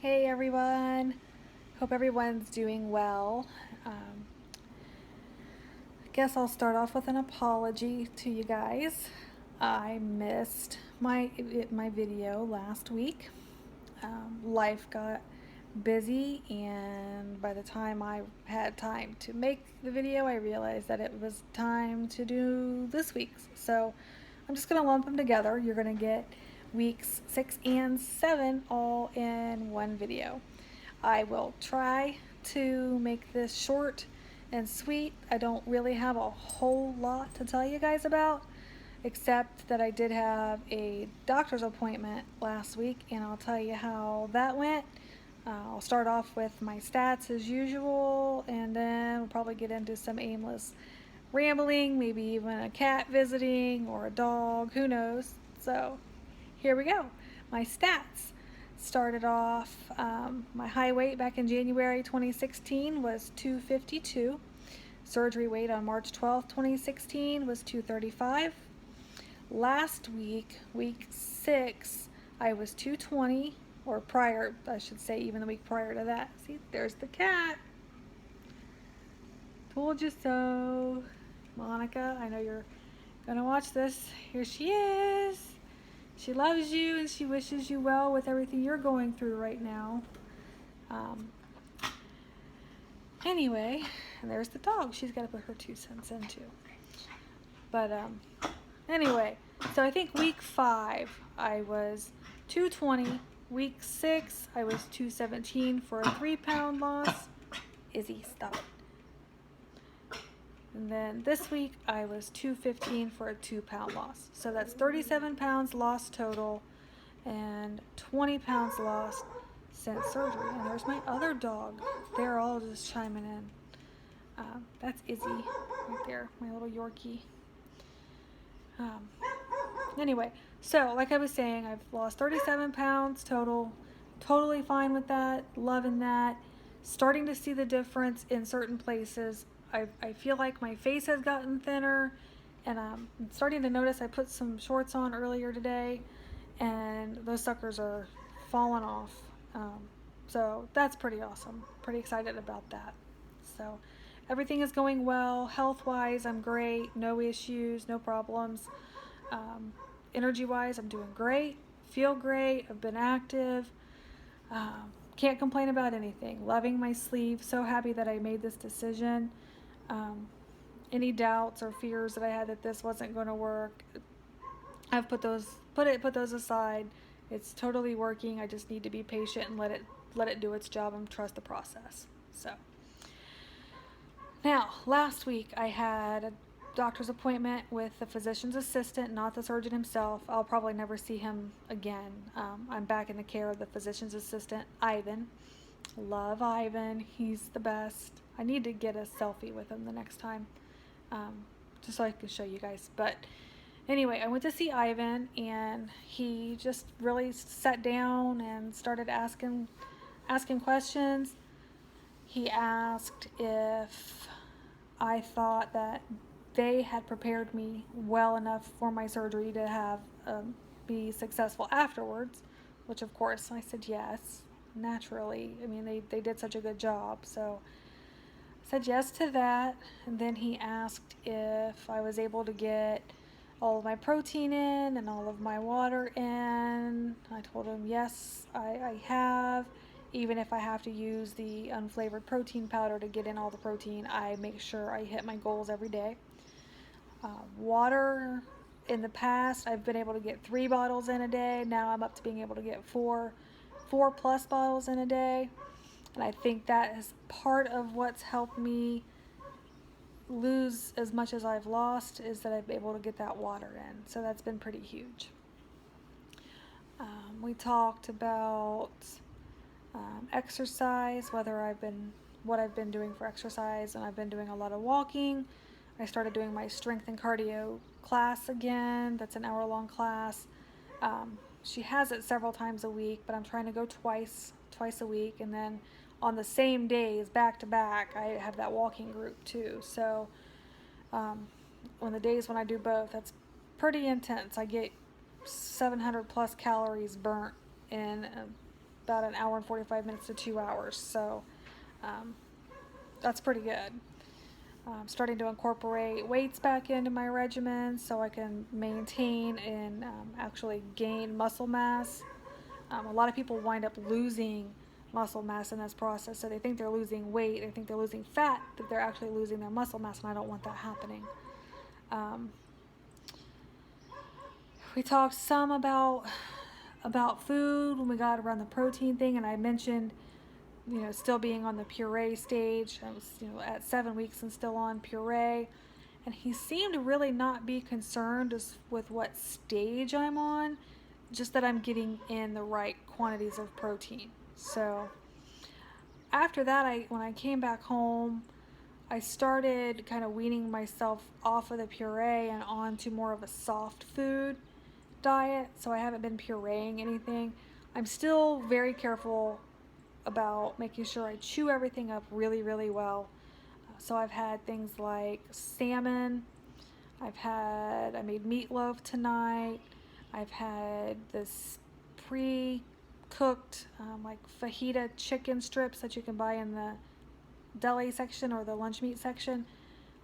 Hey everyone, hope everyone's doing well. I guess I'll start off with an apology to you guys. I missed my video last week. Life got busy, and by the time I had time to make the video, I realized that it was time to do this week's. So I'm just gonna lump them together. You're gonna get weeks 6 and 7 all in one video. I will try to make this short and sweet. I don't really have a whole lot to tell you guys about, except that I did have a doctor's appointment last week, and I'll tell you how that went. I'll start off with my stats as usual, and then we'll probably get into some aimless rambling, maybe even a cat visiting or a dog, who knows. So here we go. My stats started off, my high weight back in January 2016 was 252. Surgery weight on March 12th, 2016 was 235. Last week, week 6, I was 220, or prior, I should say, even the week prior to that. See, there's the cat. Told you so. Monica, I know you're gonna watch this. Here she is. She loves you and she wishes you well with everything you're going through right now. Anyway, and there's the dog. She's got to put her 2 cents in too. But anyway, so I think week 5 I was 220. Week 6 I was 217 for a 3-pound loss. Izzy, stop it. And then this week I was 215 for a 2-pound loss. So that's 37 pounds lost total and 20 pounds lost since surgery. And there's my other dog. They're all just chiming in. That's Izzy right there, my little Yorkie. Anyway, so like I was saying, I've lost 37 pounds total. Totally fine with that. Loving that. Starting to see the difference in certain places. I feel like my face has gotten thinner, and I'm starting to notice I put some shorts on earlier today, and those suckers are falling off. So that's pretty awesome. Pretty excited about that. So everything is going well. Health-wise, I'm great. No issues, no problems. Energy-wise, I'm doing great. Feel great. I've been active. Can't complain about anything. Loving my sleep. So happy that I made this decision. Any doubts or fears that I had that this wasn't going to work, I've put those aside. It's totally working. I just need to be patient and let it do its job and trust the process. So now, last week I had a doctor's appointment with the physician's assistant, not the surgeon himself. I'll probably never see him again. I'm back in the care of the physician's assistant, Ivan. Love Ivan. He's the best. I need to get a selfie with him the next time, just so I can show you guys. But anyway, I went to see Ivan, and he just really sat down and started asking questions. He asked if I thought that they had prepared me well enough for my surgery to have be successful afterwards, which of course I said yes, naturally. I mean, they did such a good job, so I said yes to that. And then he asked if I was able to get all of my protein in and all of my water in. I told him yes, I have. Even if I have to use the unflavored protein powder to get in all the protein, I make sure I hit my goals every day. Water, in the past, I've been able to get 3 bottles in a day. Now I'm up to being able to get 4 plus bottles in a day. And I think that is part of what's helped me lose as much as I've lost, is that I've been able to get that water in. So that's been pretty huge. We talked about exercise, what I've been doing for exercise, and I've been doing a lot of walking. I started doing my strength and cardio class again. That's an hour-long class. She has it several times a week, but I'm trying to go twice a week, and then on the same days, back to back, I have that walking group too. So on the days when I do both, that's pretty intense. I get 700 plus calories burnt in about an hour and 45 minutes to 2 hours. So that's pretty good. I'm starting to incorporate weights back into my regimen so I can maintain and actually gain muscle mass. A lot of people wind up losing muscle mass in this process, so they think they're losing weight, they think they're losing fat, but they're actually losing their muscle mass, and I don't want that happening. We talked some about food when we got around the protein thing, and I mentioned, still being on the puree stage. I was, at 7 weeks and still on puree, and he seemed to really not be concerned with what stage I'm on, just that I'm getting in the right quantities of protein. So after that, when I came back home, I started kind of weaning myself off of the puree and onto more of a soft food diet. So I haven't been pureeing anything. I'm still very careful about making sure I chew everything up really, really well. So I've had things like salmon. I made meatloaf tonight. I've had this pre-cooked like fajita chicken strips that you can buy in the deli section or the lunch meat section.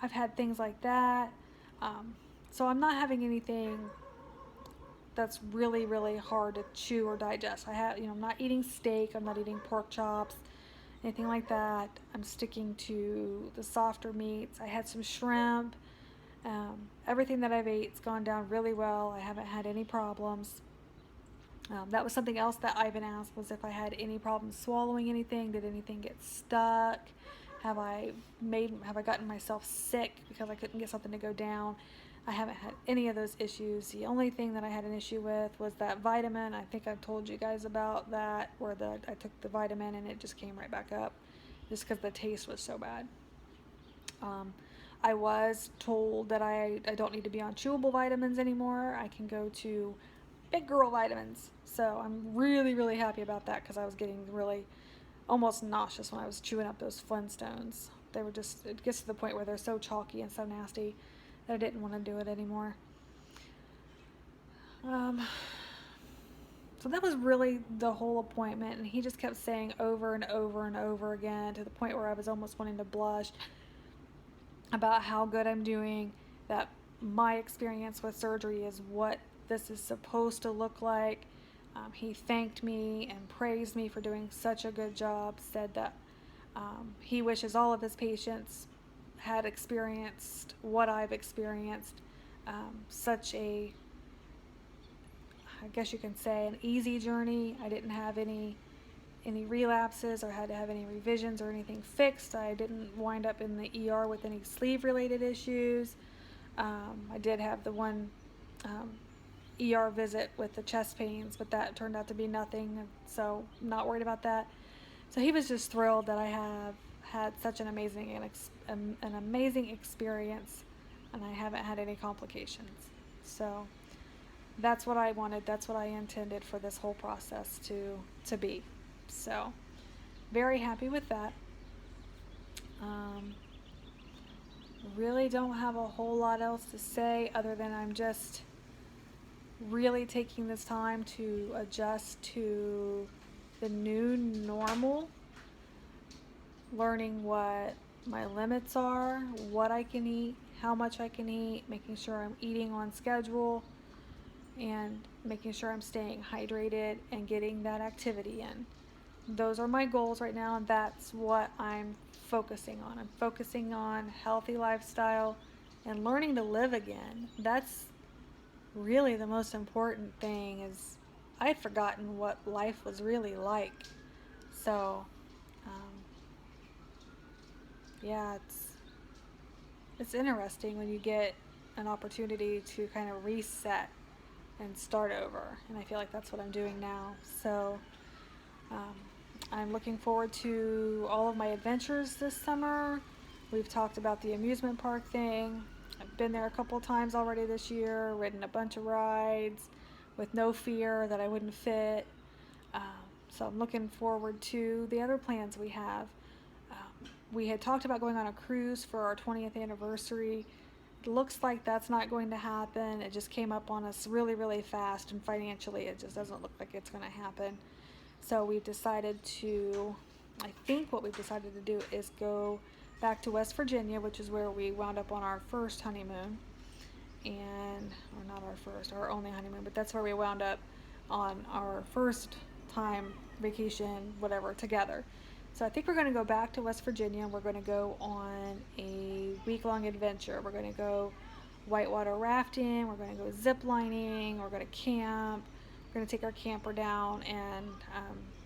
I've had things like that. So I'm not having anything that's really, really hard to chew or digest. I'm not eating steak. I'm not eating pork chops, anything like that. I'm sticking to the softer meats. I had some shrimp. Everything that I've ate has gone down really well. I haven't had any problems. That was something else that Ivan asked, was if I had any problems swallowing anything. Did anything get stuck? Have I gotten myself sick because I couldn't get something to go down? I haven't had any of those issues. The only thing that I had an issue with was that vitamin. I think I've told you guys about that, where I took the vitamin and it just came right back up just because the taste was so bad. I was told that I don't need to be on chewable vitamins anymore. I can go to big girl vitamins. So I'm really, really happy about that, because I was getting really almost nauseous when I was chewing up those Flintstones. It gets to the point where they're so chalky and so nasty that I didn't want to do it anymore. So that was really the whole appointment, and he just kept saying over and over and over again, to the point where I was almost wanting to blush, about how good I'm doing, that my experience with surgery is what this is supposed to look like. He thanked me and praised me for doing such a good job, said that he wishes all of his patients had experienced what I've experienced, such a, I guess you can say, an easy journey. I didn't have any relapses or had to have any revisions or anything fixed. I didn't wind up in the ER with any sleeve related issues. I did have the one ER visit with the chest pains, but that turned out to be nothing, so I'm not worried about that. So he was just thrilled that I have had such an amazing experience, and I haven't had any complications. So that's what I wanted. That's what I intended for this whole process to be. So very happy with that. Really don't have a whole lot else to say, other than I'm just really taking this time to adjust to the new normal, learning what my limits are, what I can eat, how much I can eat, making sure I'm eating on schedule, and making sure I'm staying hydrated and getting that activity in. Those are my goals right now, and that's what I'm focusing on. I'm focusing on healthy lifestyle and learning to live again. That's really the most important thing. Is I'd forgotten what life was really like. So yeah, it's interesting when you get an opportunity to kind of reset and start over, and I feel like that's what I'm doing now. So I'm looking forward to all of my adventures this summer. We've talked about the amusement park thing. I've been there a couple times already this year, ridden a bunch of rides with no fear that I wouldn't fit. So I'm looking forward to the other plans we have. We had talked about going on a cruise for our 20th anniversary. It looks like that's not going to happen. It just came up on us really, really fast, and financially it just doesn't look like it's going to happen. So we've decided to, I think what we've decided to do is go back to West Virginia, which is where we wound up on our first honeymoon. And, or not our first, our only honeymoon, but that's where we wound up on our first time vacation, whatever, together. So I think we're going to go back to West Virginia. We're going to go on a week-long adventure. We're going to go whitewater rafting. We're going to go zip lining. We're going to camp. We're going to take our camper down and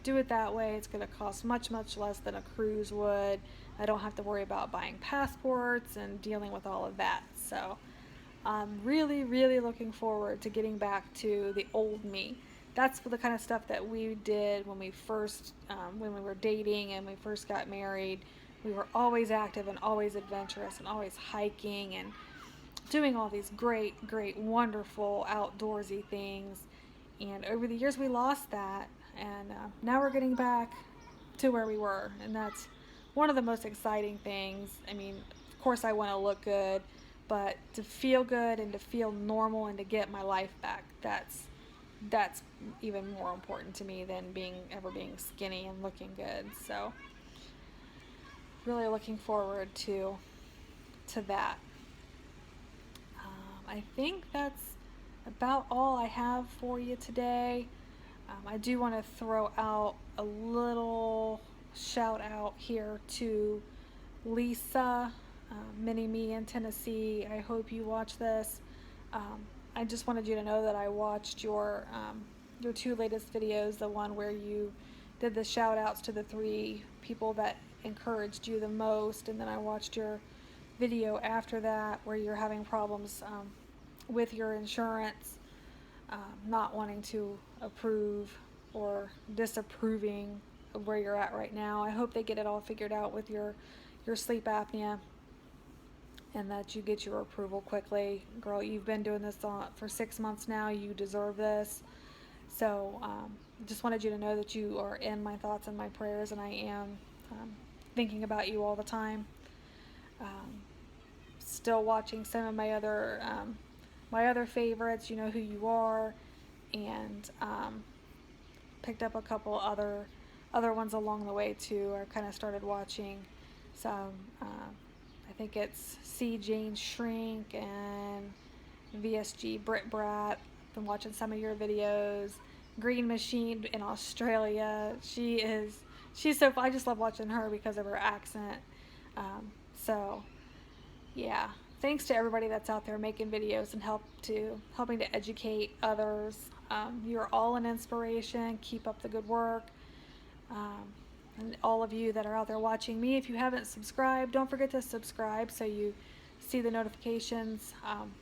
do it that way. It's going to cost much, much less than a cruise would. I don't have to worry about buying passports and dealing with all of that. So I'm really, really looking forward to getting back to the old me. That's the kind of stuff that we did when we first, when we were dating and we first got married. We were always active and always adventurous and always hiking and doing all these great, great, wonderful outdoorsy things. And over the years we lost that, and now we're getting back to where we were, and that's one of the most exciting things. I mean, of course I want to look good, but to feel good and to feel normal and to get my life back, that's even more important to me than ever being skinny and looking good. So really looking forward to that. I think that's about all I have for you today. I do want to throw out a little shout out here to Lisa, Mini Me in Tennessee. I hope you watch this. I just wanted you to know that I watched your two latest videos, the one where you did the shout outs to the 3 people that encouraged you the most, and then I watched your video after that where you're having problems with your insurance, not wanting to approve or disapproving of where you're at right now. I hope they get it all figured out with your sleep apnea and that you get your approval quickly. Girl, you've been doing this for 6 months now. You deserve this. So just wanted you to know that you are in my thoughts and my prayers, and I am thinking about you all the time. Still watching some of my other favorites. You know who you are, and picked up a couple other ones along the way too. I kind of started watching some. I think it's C. Jane Shrink and VSG Brit Brat. Been watching some of your videos. Green Machine in Australia. She's so fun. I just love watching her because of her accent. So yeah, thanks to everybody that's out there making videos and helping to educate others. You're all an inspiration. Keep up the good work. And all of you that are out there watching me, if you haven't subscribed, don't forget to subscribe so you see the notifications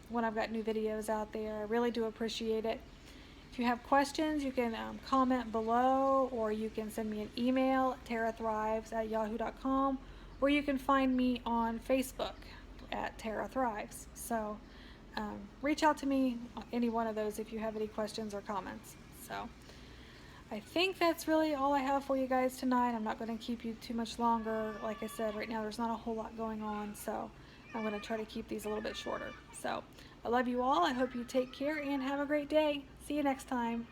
when I've got new videos out there. I really do appreciate it. If you have questions, you can comment below, or you can send me an email, tarathrives@yahoo.com, or you can find me on Facebook at Tara Thrives. So reach out to me on any one of those if you have any questions or comments. So I think that's really all I have for you guys tonight. I'm not going to keep you too much longer. Like I said, right now there's not a whole lot going on, so I'm going to try to keep these a little bit shorter. So I love you all. I hope you take care and have a great day. See you next time.